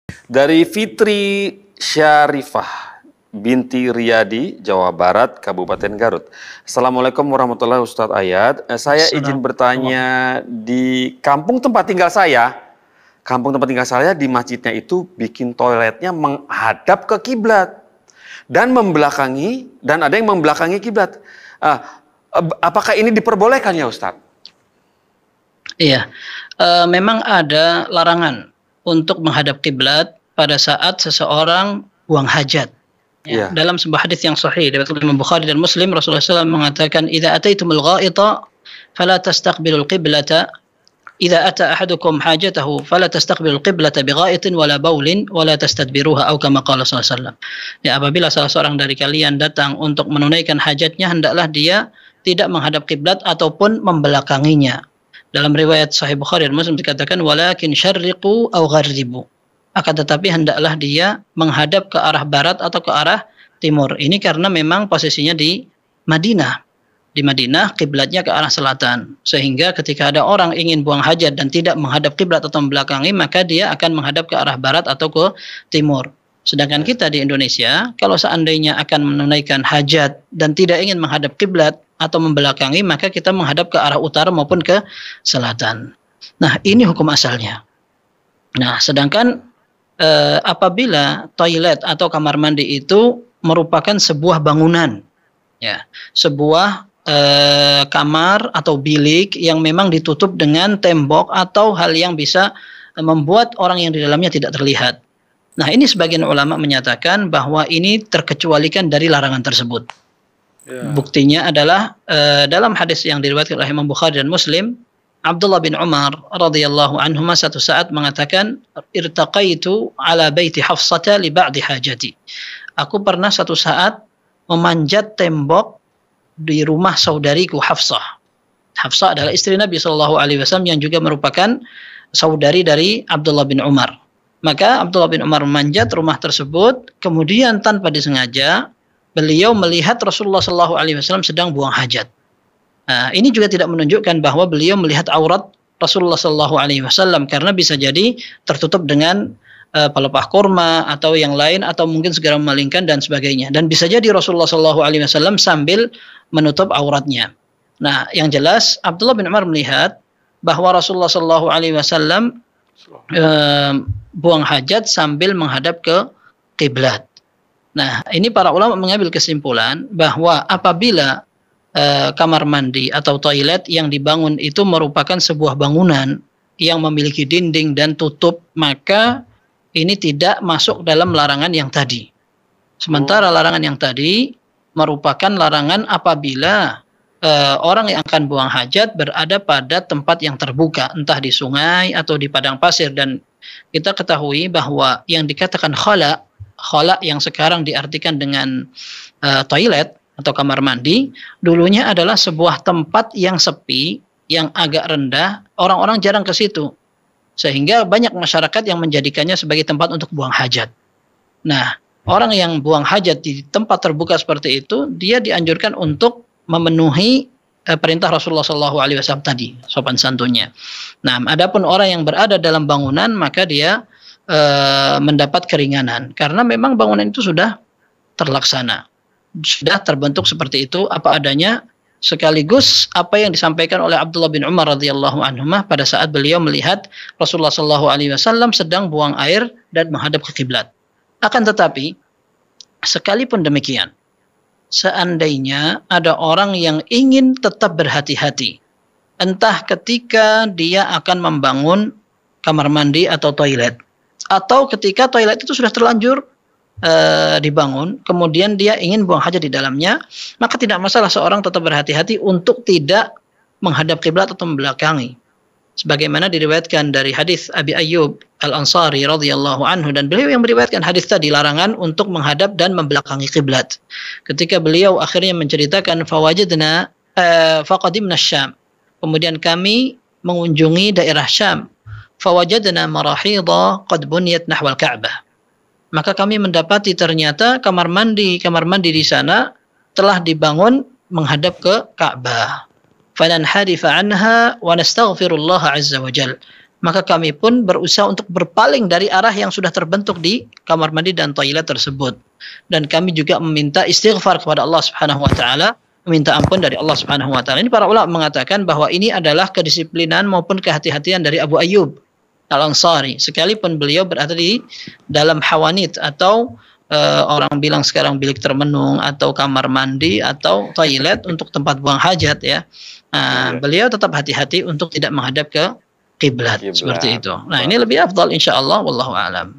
Dari Fitri Syarifah binti Riyadi, Jawa Barat, Kabupaten Garut. Assalamualaikum warahmatullahi wabarakatuh, Ustadz Ayat. Saya izin bertanya, di kampung tempat tinggal saya, di masjidnya itu bikin toiletnya menghadap ke kiblat dan ada yang membelakangi kiblat. Apakah ini diperbolehkan ya, Ustadz? Iya, memang ada larangan untuk menghadap kiblat pada saat seseorang buang hajat. Ya, dalam sebuah hadis yang sahih dari Imam Bukhari dan Muslim, Rasulullah SAW mengatakan, "Idza ataitumul gha'ita fala tastaqbilul qiblata, idza ata ahadukum hajatahu fala tastaqbilul qiblata bigha'itin wala baulin wala tastadbiruha," atau kama qala sallallahu alaihi wasallam. Ya, apabila salah seorang dari kalian datang untuk menunaikan hajatnya, hendaklah dia tidak menghadap kiblat ataupun membelakanginya. Dalam riwayat Sahih Bukhari dan Muslim dikatakan, "Walakin syarriqu aw gharribu." Akan tetapi hendaklah dia menghadap ke arah barat atau ke arah timur. Ini karena memang posisinya di Madinah. Di Madinah kiblatnya ke arah selatan. Sehingga ketika ada orang ingin buang hajat dan tidak menghadap kiblat atau membelakangi, maka dia akan menghadap ke arah barat atau ke timur. Sedangkan kita di Indonesia, kalau seandainya akan menunaikan hajat dan tidak ingin menghadap kiblat atau membelakangi, maka kita menghadap ke arah utara maupun ke selatan. Nah, ini hukum asalnya. Nah, sedangkan apabila toilet atau kamar mandi itu merupakan sebuah bangunan, ya, sebuah kamar atau bilik yang memang ditutup dengan tembok atau hal yang bisa membuat orang yang di dalamnya tidak terlihat. Nah, ini sebagian ulama menyatakan bahwa ini terkecualikan dari larangan tersebut. Ya. Buktinya adalah dalam hadis yang diriwayatkan oleh Imam Bukhari dan Muslim, Abdullah bin Umar radhiyallahu anhuma satu saat mengatakan, "Irtaqaitu ala baiti Hafsata li ba'di hajati." Aku pernah satu saat memanjat tembok di rumah saudariku Hafsah. Hafsah adalah istri Nabi sallallahu alaihi wasallam yang juga merupakan saudari dari Abdullah bin Umar. Maka Abdullah bin Umar memanjat rumah tersebut, kemudian tanpa disengaja beliau melihat Rasulullah sallallahu alaihi wasallam sedang buang hajat. Nah, ini juga tidak menunjukkan bahwa beliau melihat aurat Rasulullah sallallahu alaihi wasallam, karena bisa jadi tertutup dengan pelepah kurma atau yang lain, atau mungkin segera memalingkan dan sebagainya. Dan bisa jadi Rasulullah sallallahu alaihi wasallam sambil menutup auratnya. Nah, yang jelas Abdullah bin Umar melihat bahwa Rasulullah sallallahu alaihi wasallam buang hajat sambil menghadap ke kiblat. Nah, ini para ulama mengambil kesimpulan bahwa apabila kamar mandi atau toilet yang dibangun itu merupakan sebuah bangunan yang memiliki dinding dan tutup, maka ini tidak masuk dalam larangan yang tadi. Sementara larangan yang tadi merupakan larangan apabila orang yang akan buang hajat berada pada tempat yang terbuka, entah di sungai atau di padang pasir. Dan kita ketahui bahwa yang dikatakan khala yang sekarang diartikan dengan toilet atau kamar mandi, dulunya adalah sebuah tempat yang sepi, yang agak rendah, orang-orang jarang ke situ. Sehingga banyak masyarakat yang menjadikannya sebagai tempat untuk buang hajat. Nah, orang yang buang hajat di tempat terbuka seperti itu, dia dianjurkan untuk memenuhi perintah Rasulullah SAW tadi, sopan santunnya. Nah, adapun orang yang berada dalam bangunan, maka dia mendapat keringanan, karena memang bangunan itu sudah terlaksana, sudah terbentuk seperti itu apa adanya, sekaligus apa yang disampaikan oleh Abdullah bin Umar radhiyallahu anhuma pada saat beliau melihat Rasulullah SAW sedang buang air dan menghadap ke kiblat. Akan tetapi, sekalipun demikian, seandainya ada orang yang ingin tetap berhati-hati, entah ketika dia akan membangun kamar mandi atau toilet, atau ketika toilet itu sudah terlanjur dibangun, kemudian dia ingin buang hajat di dalamnya, maka tidak masalah seorang tetap berhati-hati untuk tidak menghadap kiblat atau membelakangi. Sebagaimana diriwayatkan dari hadis Abi Ayyub Al-Ansari radhiyallahu anhu, dan beliau yang meriwayatkan hadis tadi, larangan untuk menghadap dan membelakangi kiblat. Ketika beliau akhirnya menceritakan fawajadna faqadimna Syam, kemudian kami mengunjungi daerah Syam, fawajadna marahidha qad buniyat nahwal Ka'bah. Maka kami mendapati ternyata kamar mandi di sana telah dibangun menghadap ke Ka'bah. Fananharifa anha wa nastaghfirullah azza wa jal. maka kami pun berusaha untuk berpaling dari arah yang sudah terbentuk di kamar mandi dan toilet tersebut. Dan kami juga meminta istighfar kepada Allah Subhanahu wa taala, meminta ampun dari Allah Subhanahu wa taala. Ini para ulama mengatakan bahwa ini adalah kedisiplinan maupun kehati-hatian dari Abu Ayyub Al-Ansari. Sekalipun beliau berada di dalam hawanit atau orang bilang sekarang bilik termenung atau kamar mandi atau toilet untuk tempat buang hajat ya. Beliau tetap hati-hati untuk tidak menghadap ke kiblat seperti itu. Nah, ini lebih afdal insyaallah wallahu a'lam.